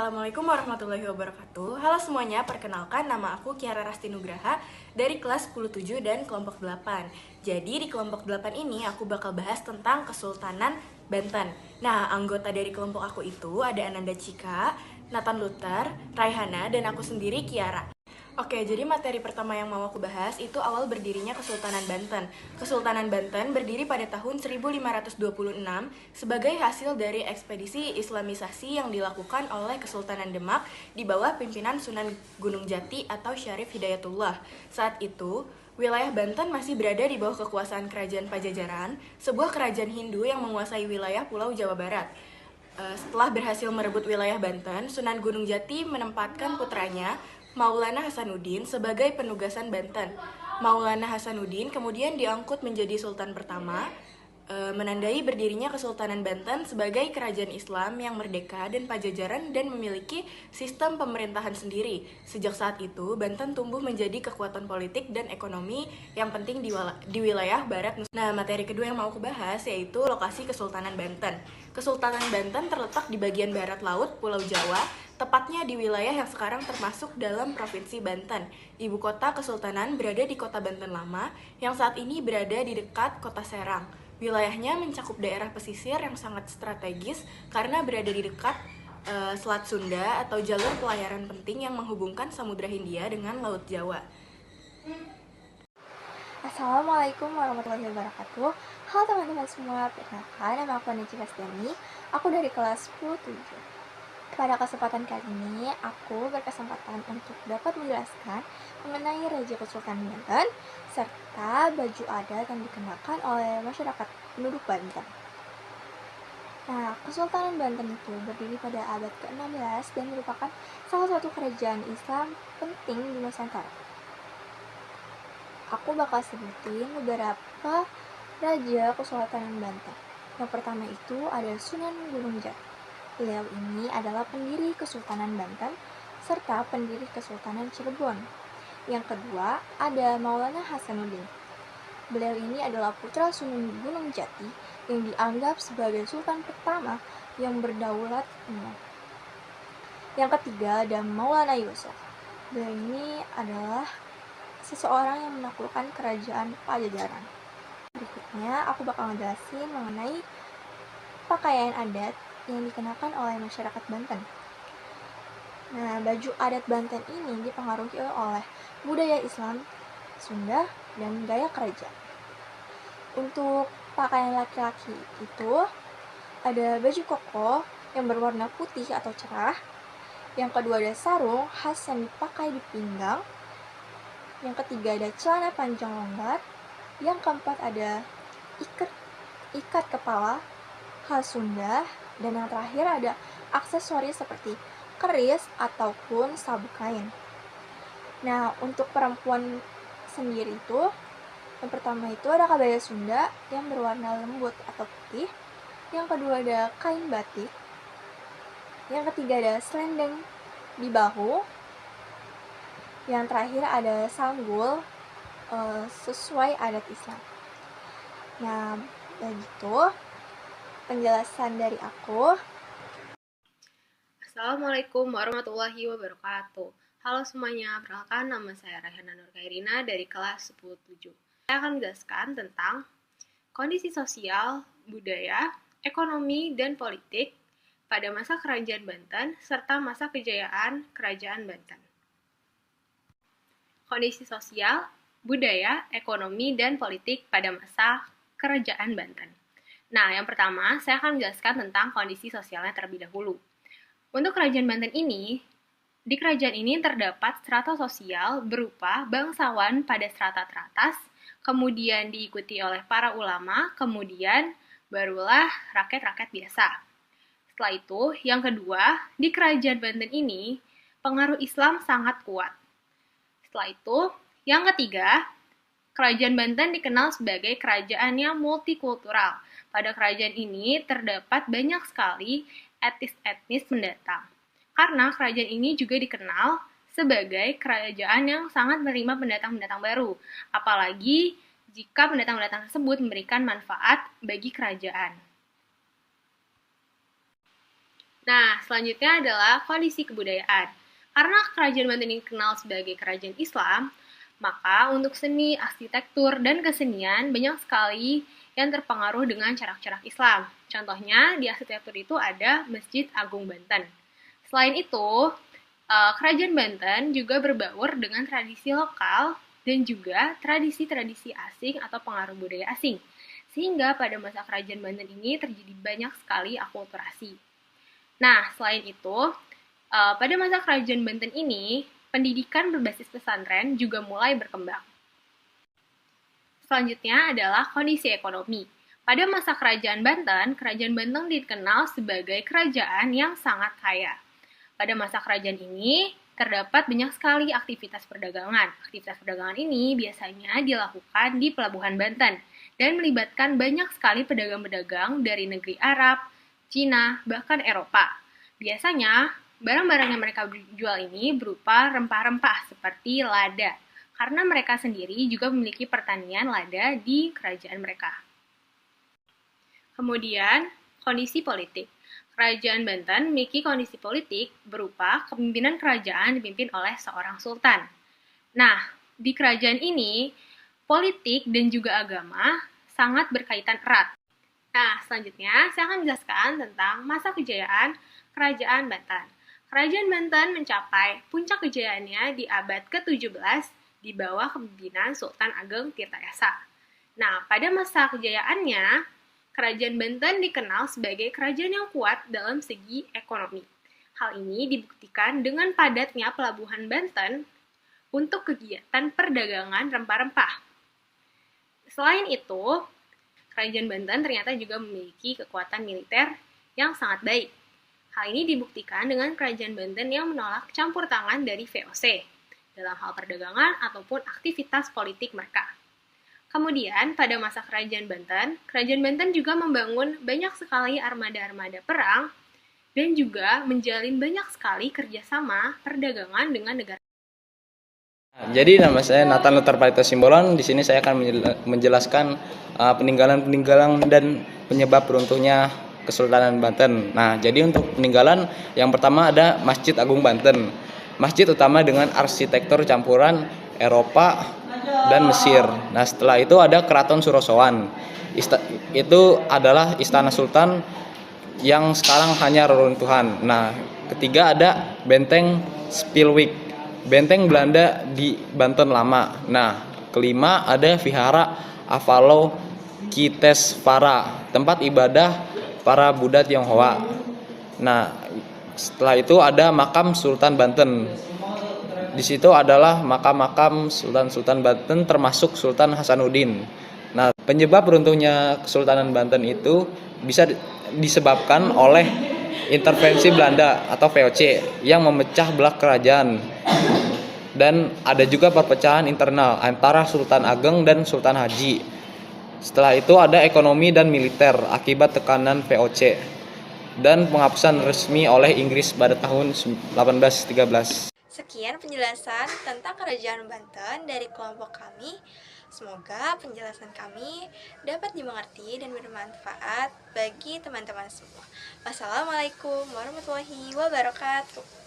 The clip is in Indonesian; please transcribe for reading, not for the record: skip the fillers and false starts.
Assalamualaikum warahmatullahi wabarakatuh. Halo semuanya, perkenalkan nama aku Kiara Rasti Nugraha dari kelas 107 dan kelompok 8. Jadi di kelompok 8 ini aku bakal bahas tentang Kesultanan Banten. Nah, anggota dari kelompok aku itu ada Ananda Cika, Nathan Luther, Raihana, dan aku sendiri Kiara. Oke, jadi materi pertama yang mau aku bahas itu awal berdirinya Kesultanan Banten. Kesultanan Banten berdiri pada tahun 1526 sebagai hasil dari ekspedisi Islamisasi yang dilakukan oleh Kesultanan Demak di bawah pimpinan Sunan Gunung Jati atau Syarif Hidayatullah. Saat itu, wilayah Banten masih berada di bawah kekuasaan Kerajaan Pajajaran, sebuah kerajaan Hindu yang menguasai wilayah Pulau Jawa Barat. Setelah berhasil merebut wilayah Banten, Sunan Gunung Jati menempatkan putranya, Maulana Hasanuddin, sebagai penugasan Banten. Maulana Hasanuddin kemudian diangkut menjadi sultan pertama, menandai berdirinya Kesultanan Banten sebagai kerajaan Islam yang merdeka dan pajajaran dan memiliki sistem pemerintahan sendiri. Sejak saat itu, Banten tumbuh menjadi kekuatan politik dan ekonomi yang penting di wilayah barat Nusantara. Nah, materi kedua yang mau aku bahas yaitu lokasi Kesultanan Banten. Kesultanan Banten terletak di bagian barat laut Pulau Jawa, tepatnya di wilayah yang sekarang termasuk dalam Provinsi Banten. Ibu kota Kesultanan berada di Kota Banten Lama, yang saat ini berada di dekat Kota Serang. Wilayahnya mencakup daerah pesisir yang sangat strategis karena berada di dekat Selat Sunda atau jalur pelayaran penting yang menghubungkan Samudra Hindia dengan Laut Jawa. Assalamualaikum warahmatullahi wabarakatuh. Halo teman-teman semua, perkenalkan nama aku Neci Kasdani. Aku dari kelas 10-7. Pada kesempatan kali ini, aku berkesempatan untuk dapat menjelaskan mengenai Raja Kesultanan Banten serta baju adat yang dikenakan oleh masyarakat penduduk Banten. Nah, Kesultanan Banten itu berdiri pada abad ke-16 dan merupakan salah satu kerajaan Islam penting di Nusantara. Aku bakal sebutin beberapa Raja Kesultanan Banten. Yang pertama itu ada Sunan Gunung Jati. Beliau ini adalah pendiri Kesultanan Banten serta pendiri Kesultanan Cirebon. Yang kedua ada Maulana Hasanuddin. Beliau ini adalah putra Sunan Gunung Jati yang dianggap sebagai sultan pertama yang berdaulat penuh. Yang ketiga ada Maulana Yusuf. Beliau ini adalah seseorang yang menaklukkan kerajaan Pajajaran. Berikutnya, aku bakal ngejelasin mengenai pakaian adat yang dikenakan oleh masyarakat Banten. Nah, baju adat Banten ini dipengaruhi oleh budaya Islam, Sunda, dan gaya kerajaan. Untuk pakaian laki-laki itu ada baju koko yang berwarna putih atau cerah. Yang kedua ada sarung khas yang dipakai di pinggang. Yang ketiga ada celana panjang longgar. Yang keempat ada ikat kepala khas Sunda. Dan yang terakhir ada aksesoris seperti keris ataupun sabuk kain. Nah, untuk perempuan sendiri itu, yang pertama itu ada kebaya Sunda yang berwarna lembut atau putih. Yang kedua ada kain batik. Yang ketiga ada selendang di bahu. Yang terakhir ada sanggul sesuai adat Islam. Nah, begitu penjelasan dari aku. Assalamualaikum warahmatullahi wabarakatuh. Halo semuanya, perkenalkan nama saya Raihana Nurkairina dari kelas 10-7. Saya akan menjelaskan tentang kondisi sosial, budaya, ekonomi, dan politik pada masa Kerajaan Banten serta masa kejayaan Kerajaan Banten. Kondisi sosial, budaya, ekonomi, dan politik pada masa Kerajaan Banten. Nah, yang pertama, saya akan menjelaskan tentang kondisi sosialnya terlebih dahulu. Untuk Kerajaan Banten ini, di kerajaan ini terdapat strata sosial berupa bangsawan pada strata teratas, kemudian diikuti oleh para ulama, kemudian barulah rakyat-rakyat biasa. Setelah itu, yang kedua, di Kerajaan Banten ini, pengaruh Islam sangat kuat. Setelah itu, yang ketiga, Kerajaan Banten dikenal sebagai kerajaan yang multikultural. Pada kerajaan ini terdapat banyak sekali etnis pendatang. Karena kerajaan ini juga dikenal sebagai kerajaan yang sangat menerima pendatang-pendatang baru. Apalagi jika pendatang-pendatang tersebut memberikan manfaat bagi kerajaan. Nah, selanjutnya adalah kondisi kebudayaan. Karena Kerajaan Banten ini dikenal sebagai kerajaan Islam, maka untuk seni, arsitektur, dan kesenian banyak sekali yang terpengaruh dengan corak-corak Islam. Contohnya, di arsitektur itu ada Masjid Agung Banten. Selain itu, Kerajaan Banten juga berbaur dengan tradisi lokal dan juga tradisi-tradisi asing atau pengaruh budaya asing. Sehingga pada masa Kerajaan Banten ini terjadi banyak sekali akulturasi. Nah, selain itu, pada masa Kerajaan Banten ini, pendidikan berbasis pesantren juga mulai berkembang. Selanjutnya adalah kondisi ekonomi. Pada masa Kerajaan Banten dikenal sebagai kerajaan yang sangat kaya. Pada masa kerajaan ini, terdapat banyak sekali aktivitas perdagangan. Aktivitas perdagangan ini biasanya dilakukan di Pelabuhan Banten dan melibatkan banyak sekali pedagang-pedagang dari negeri Arab, Cina, bahkan Eropa. Biasanya, barang-barang yang mereka jual ini berupa rempah-rempah seperti lada, karena mereka sendiri juga memiliki pertanian lada di kerajaan mereka. Kemudian, kondisi politik. Kerajaan Banten memiliki kondisi politik berupa kepemimpinan kerajaan dipimpin oleh seorang sultan. Nah, di kerajaan ini, politik dan juga agama sangat berkaitan erat. Nah, selanjutnya saya akan menjelaskan tentang masa kejayaan Kerajaan Banten. Kerajaan Banten mencapai puncak kejayaannya di abad ke-17 di bawah kepemimpinan Sultan Ageng Tirtayasa. Nah, pada masa kejayaannya, Kerajaan Banten dikenal sebagai kerajaan yang kuat dalam segi ekonomi. Hal ini dibuktikan dengan padatnya pelabuhan Banten untuk kegiatan perdagangan rempah-rempah. Selain itu, Kerajaan Banten ternyata juga memiliki kekuatan militer yang sangat baik. Hal ini dibuktikan dengan Kerajaan Banten yang menolak campur tangan dari VOC dalam hal perdagangan ataupun aktivitas politik mereka. Kemudian, pada masa Kerajaan Banten juga membangun banyak sekali armada-armada perang dan juga menjalin banyak sekali kerjasama perdagangan dengan negara. Jadi nama saya Nathan Luther Palito Simbolon. Di sini saya akan menjelaskan peninggalan-peninggalan dan penyebab runtuhnya Kesultanan Banten. Nah, jadi untuk peninggalan yang pertama ada Masjid Agung Banten. Masjid utama dengan arsitektur campuran Eropa dan Mesir. Nah, setelah itu ada Keraton Surosoan. Itu adalah istana sultan yang sekarang hanya reruntuhan. Nah, ketiga ada Benteng Spilwijk. Benteng Belanda di Banten lama. Nah, kelima ada Vihara Avalokitesvara, tempat ibadah para Buddha Tionghoa. Nah, setelah itu ada makam Sultan Banten. Di situ adalah makam-makam Sultan-Sultan Banten termasuk Sultan Hasanuddin. Nah, penyebab runtuhnya Kesultanan Banten itu bisa disebabkan oleh intervensi Belanda atau VOC yang memecah belah kerajaan, dan ada juga perpecahan internal antara Sultan Ageng dan Sultan Haji. Setelah itu ada ekonomi dan militer akibat tekanan VOC dan penghapusan resmi oleh Inggris pada tahun 1813. Sekian penjelasan tentang Kerajaan Banten dari kelompok kami. Semoga penjelasan kami dapat dimengerti dan bermanfaat bagi teman-teman semua. Wassalamualaikum warahmatullahi wabarakatuh.